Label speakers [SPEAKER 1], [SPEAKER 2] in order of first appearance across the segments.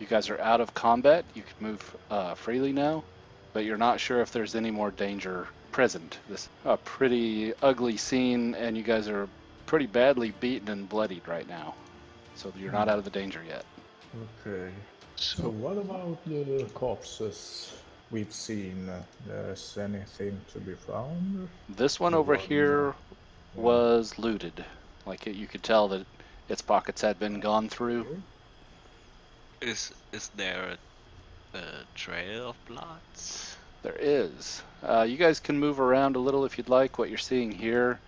[SPEAKER 1] You guys are out of combat. You can move freely now, but you're not sure if there's any more danger present. This is a pretty ugly scene, and you guys are pretty badly beaten and bloodied right now. So you're not out of the danger yet.
[SPEAKER 2] Okay. So
[SPEAKER 3] So,
[SPEAKER 2] what about the corpses we've seen? There's anything to be found?
[SPEAKER 1] This one
[SPEAKER 2] The
[SPEAKER 1] over
[SPEAKER 2] one,
[SPEAKER 1] here
[SPEAKER 2] yeah.
[SPEAKER 1] was looted. Like you could tell that its pockets had been gone through.
[SPEAKER 4] Is there a trail of blood?
[SPEAKER 1] There is. You guys can move around a little if you'd like. What you're seeing here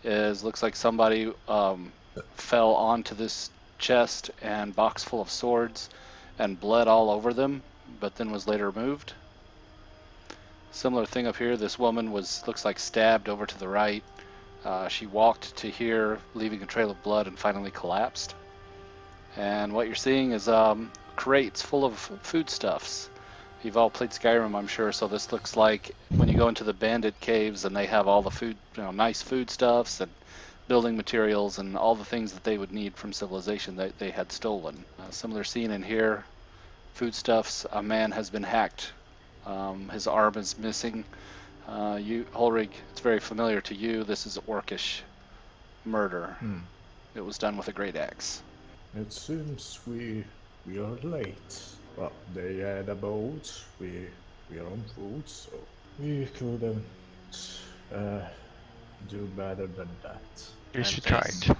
[SPEAKER 1] is looks like somebody fell onto this chest and box full of swords and bled all over them, but then was later moved. Similar thing up here. This woman looks like stabbed over to the right. She walked to here, leaving a trail of blood, and finally collapsed. And what you're seeing is crates full of foodstuffs. You've all played Skyrim, I'm sure, so this looks like when you go into the bandit caves and they have all the food, nice foodstuffs and building materials and all the things that they would need from civilization that they had stolen. Similar scene in here. Foodstuffs. A man has been hacked. His arm is missing. Holrig, it's very familiar to you. This is orcish murder. It was done with a great axe.
[SPEAKER 2] It seems we are late. Well, they had a boat, we are on foot, so we couldn't do better than that.
[SPEAKER 3] at least you
[SPEAKER 4] there's
[SPEAKER 3] tried.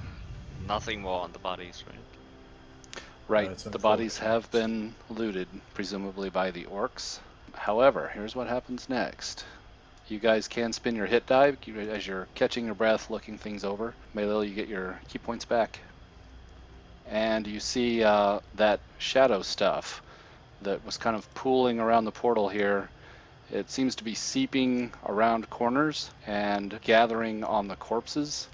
[SPEAKER 4] Nothing more on the bodies, right?
[SPEAKER 1] Right,
[SPEAKER 2] That's
[SPEAKER 1] the bodies
[SPEAKER 2] unfortunate.
[SPEAKER 1] have been looted, presumably by the orcs. However, here's what happens next. You guys can spin your hit die as you're catching your breath, looking things over. Maylil, you get your key points back. And you see that shadow stuff that was kind of pooling around the portal here. It seems to be seeping around corners and gathering on the corpses.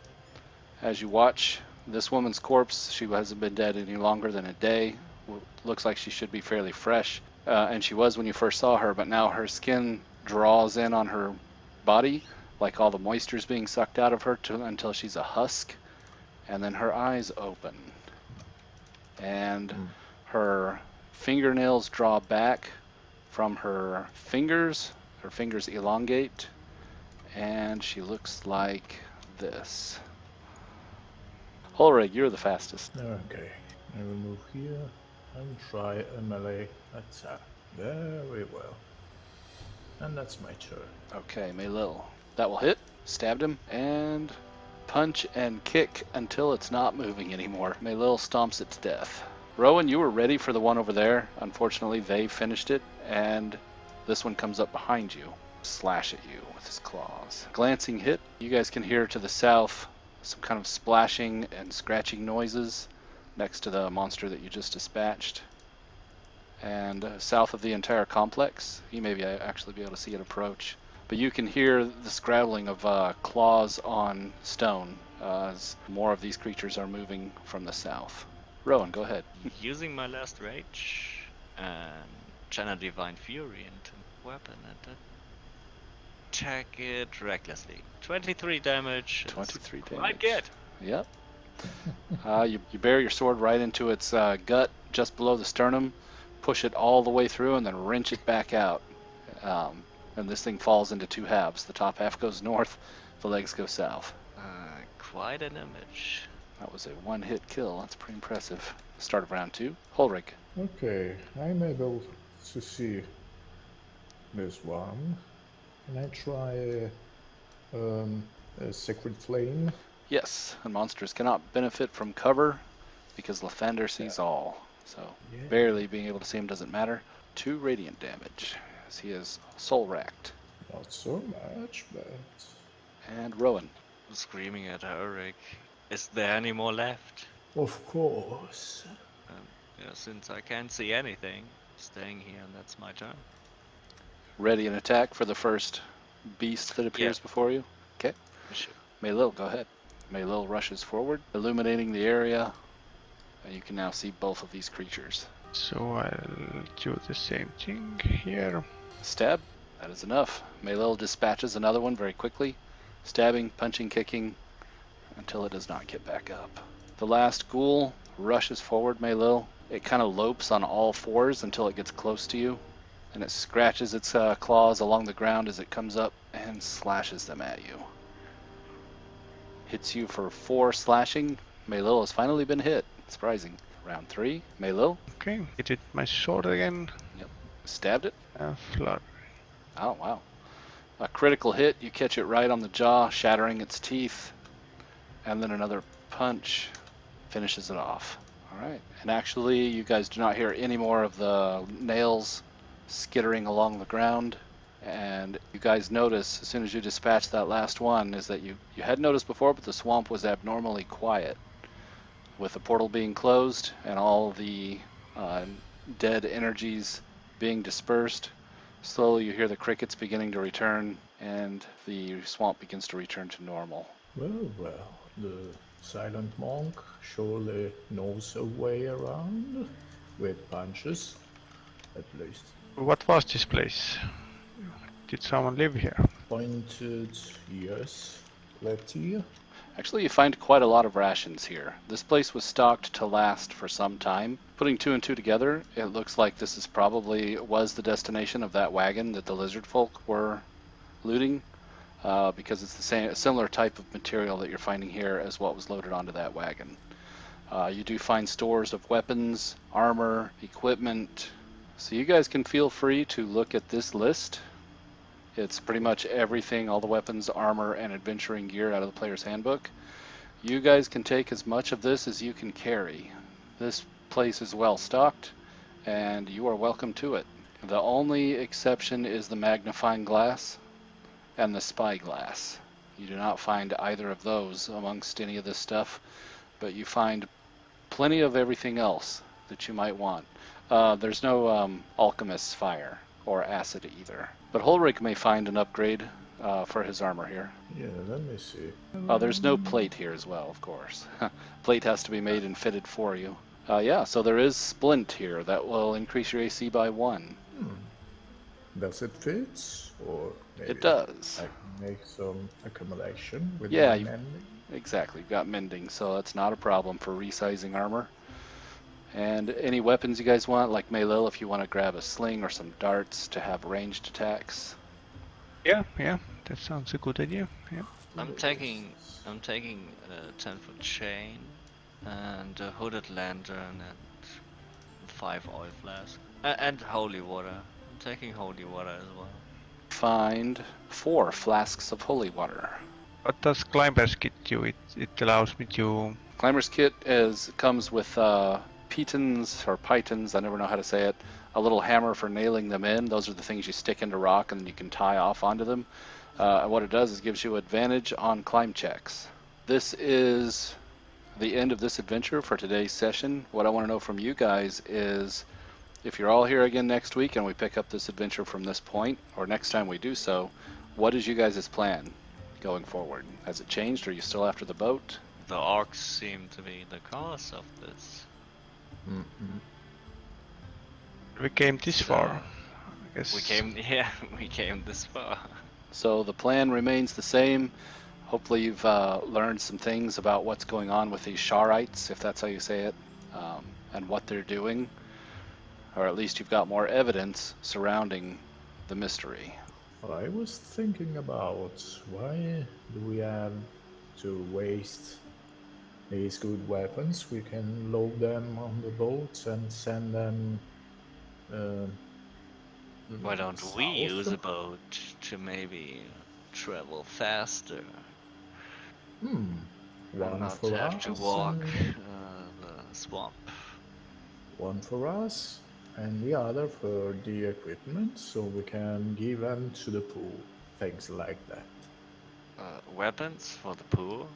[SPEAKER 1] As you watch this woman's corpse, she hasn't been dead any longer than a day. Looks like she should be fairly fresh. And she was when you first saw her, but now her skin draws in on her body, like all the moisture is being sucked out of her until she's a husk. And then her eyes open. And her fingernails draw back from her fingers elongate, and she looks like this. Holrig, you're the fastest.
[SPEAKER 2] Okay, I will move here and try a melee attack. Very well. And that's my turn.
[SPEAKER 1] Okay, Maylil. That will hit. Stabbed him, and punch and kick until it's not moving anymore. Maylil stomps it to death. Rowan, you were ready for the one over there. Unfortunately, they finished it, and this one comes up behind you. Slash at you with his claws. Glancing hit. You guys can hear to the south some kind of splashing and scratching noises next to the monster that you just dispatched. And south of the entire complex, you may actually be able to see it approach. But you can hear the scrabbling of claws on stone as more of these creatures are moving from the south. Rowan, go ahead.
[SPEAKER 4] Using my last rage and channel divine fury into weapon and attack it recklessly. 23 damage.
[SPEAKER 1] 23 damage.
[SPEAKER 4] Quite good.
[SPEAKER 1] Yep. You bear your sword right into its gut, just below the sternum, push it all the way through, and then wrench it back out. And this thing falls into two halves. The top half goes north, the legs go south.
[SPEAKER 4] Quite an image.
[SPEAKER 1] That was a one-hit kill. That's pretty impressive. Start of round 2. Holrig.
[SPEAKER 2] Okay, I'm able to see this one. Can I try a sacred flame?
[SPEAKER 1] Yes, and monsters cannot benefit from cover because Lathander sees all. So
[SPEAKER 2] Yeah.
[SPEAKER 1] barely being able to see him doesn't matter. 2 radiant damage as he is soul racked.
[SPEAKER 2] Not so much, but
[SPEAKER 1] And Rowan.
[SPEAKER 4] Screaming at Ulrich. Is there any more left?
[SPEAKER 2] of course.
[SPEAKER 4] Since I can't see anything, staying here, and that's my turn.
[SPEAKER 1] Ready an attack for the first beast that appears before you? Okay.
[SPEAKER 4] Sure.
[SPEAKER 1] Maylil, go ahead. Maylil rushes forward, illuminating the area, and you can now see both of these creatures.
[SPEAKER 3] So I'll do the same thing here.
[SPEAKER 1] Stab. That is enough. Maylil dispatches another one very quickly, stabbing, punching, kicking, until it does not get back up. The last ghoul rushes forward, Maylil. It kind of lopes on all fours until it gets close to you, and it scratches its claws along the ground as it comes up and slashes them at you. Hits you for 4 slashing. Maylil has finally been hit. Surprising. Round 3. Maylil.
[SPEAKER 3] Okay, hit it my sword again.
[SPEAKER 1] Yep. Stabbed it.
[SPEAKER 3] Flurry.
[SPEAKER 1] Oh, wow. A critical hit. You catch it right on the jaw, shattering its teeth. And then another punch finishes it off. All right. And actually, you guys do not hear any more of the nails skittering along the ground. And you guys notice, as soon as you dispatch that last one, is that you had noticed before, but the swamp was abnormally quiet. With the portal being closed and all the dead energies being dispersed, slowly you hear the crickets beginning to return, and the swamp begins to return to normal.
[SPEAKER 2] Well, the silent monk surely knows a way around with punches, at least.
[SPEAKER 3] What was this place? Did someone live here?
[SPEAKER 2] Pointed, yes. Left ear.
[SPEAKER 1] Actually, you find quite a lot of rations here. This place was stocked to last for some time. Putting 2 and 2 together, it looks like this is probably was the destination of that wagon that the lizard folk were looting, because it's a similar type of material that you're finding here as what was loaded onto that wagon. You do find stores of weapons, armor, equipment. So you guys can feel free to look at this list. It's pretty much everything, all the weapons, armor, and adventuring gear out of the player's handbook. You guys can take as much of this as you can carry. This place is well stocked, and you are welcome to it. The only exception is the magnifying glass and the spyglass. You do not find either of those amongst any of this stuff, but you find plenty of everything else that you might want. There's no alchemist's fire or acid either. But Holric may find an upgrade for his armor here.
[SPEAKER 2] Yeah, let me see.
[SPEAKER 1] There's no plate here as well, of course. Plate has to be made and fitted for you. Yeah, so there is splint here that will increase your AC by 1.
[SPEAKER 2] Does it fit? Or maybe
[SPEAKER 1] It does.
[SPEAKER 2] I can make some accumulation with
[SPEAKER 1] Yeah,
[SPEAKER 2] my mending?
[SPEAKER 1] Exactly, you've got mending, so that's not a problem for resizing armor. And any weapons you guys want, like Maylil, if you want to grab a sling or some darts to have ranged attacks.
[SPEAKER 3] Yeah, that sounds a good idea. Yeah.
[SPEAKER 4] I'm taking a 10-foot chain and a hooded lantern and 5 oil flasks and holy water. I'm taking holy water as well.
[SPEAKER 1] Find 4 flasks of holy water.
[SPEAKER 3] What does Climber's Kit do? It allows me to...
[SPEAKER 1] Climber's Kit comes with pitons or pythons, I never know how to say it, a little hammer for nailing them in. Those are the things you stick into rock and then you can tie off onto them. What it does is gives you advantage on climb checks. This is the end of this adventure for today's session. What I want to know from you guys is, if you're all here again next week and we pick up this adventure from this point, or next time we do so, what is you guys' plan going forward? Has it changed? Are you still after the boat?
[SPEAKER 4] The orcs seem to be the cause of this.
[SPEAKER 3] We came this far. I guess.
[SPEAKER 4] We came this far.
[SPEAKER 1] So the plan remains the same. Hopefully you've learned some things about what's going on with these Sharites, if that's how you say it, and what they're doing. Or at least you've got more evidence surrounding the mystery.
[SPEAKER 2] I was thinking about why do we have to waste these good weapons? We can load them on the boats and send them.
[SPEAKER 4] Why don't we
[SPEAKER 2] south?
[SPEAKER 4] use a boat to maybe travel faster?
[SPEAKER 2] One
[SPEAKER 4] Not
[SPEAKER 2] for
[SPEAKER 4] have
[SPEAKER 2] us.
[SPEAKER 4] to walk
[SPEAKER 2] and
[SPEAKER 4] the swamp.
[SPEAKER 2] One for us, and the other for the equipment, so we can give them to the pool. Things like that.
[SPEAKER 4] Weapons for the pool?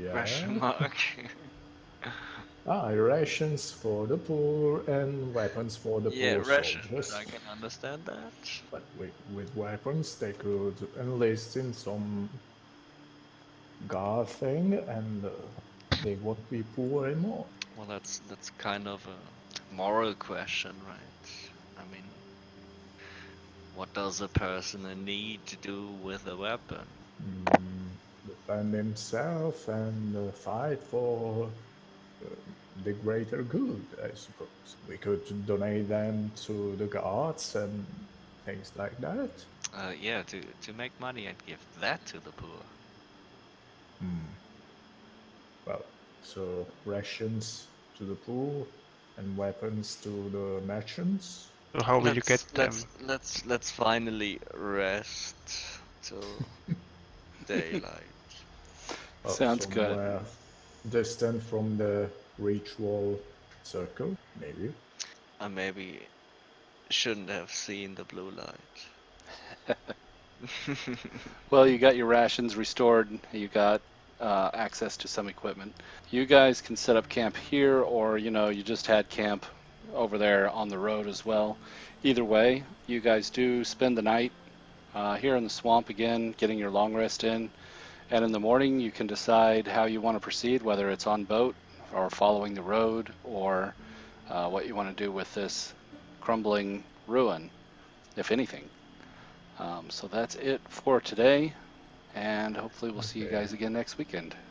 [SPEAKER 2] Yeah.
[SPEAKER 4] Question mark.
[SPEAKER 2] Rations for the poor and weapons for the
[SPEAKER 4] Yeah,
[SPEAKER 2] poor
[SPEAKER 4] rations.
[SPEAKER 2] soldiers.
[SPEAKER 4] I can understand that.
[SPEAKER 2] But with weapons, they could enlist in some guard thing, and they won't be poor anymore.
[SPEAKER 4] Well, that's kind of a moral question, right? I mean, what does a person need to do with a weapon?
[SPEAKER 2] Defend himself and fight for the greater good, I suppose. We could donate them to the gods and things like that.
[SPEAKER 4] Yeah, to make money and give that to the poor.
[SPEAKER 2] Well, so rations to the poor and weapons to the merchants.
[SPEAKER 3] So how will you get them?
[SPEAKER 4] Let's finally rest till daylight.
[SPEAKER 2] Well,
[SPEAKER 1] Sounds good.
[SPEAKER 2] somewhere distant from the ritual circle, maybe.
[SPEAKER 4] I maybe shouldn't have seen the blue light.
[SPEAKER 1] Well, you got your rations restored. You got access to some equipment. You guys can set up camp here, or you just had camp over there on the road as well. Either way, you guys do spend the night here in the swamp again, getting your long rest in. And in the morning, you can decide how you want to proceed, whether it's on boat or following the road, or what you want to do with this crumbling ruin, if anything. So that's it for today, and hopefully we'll see you
[SPEAKER 2] Okay.
[SPEAKER 1] guys again next weekend.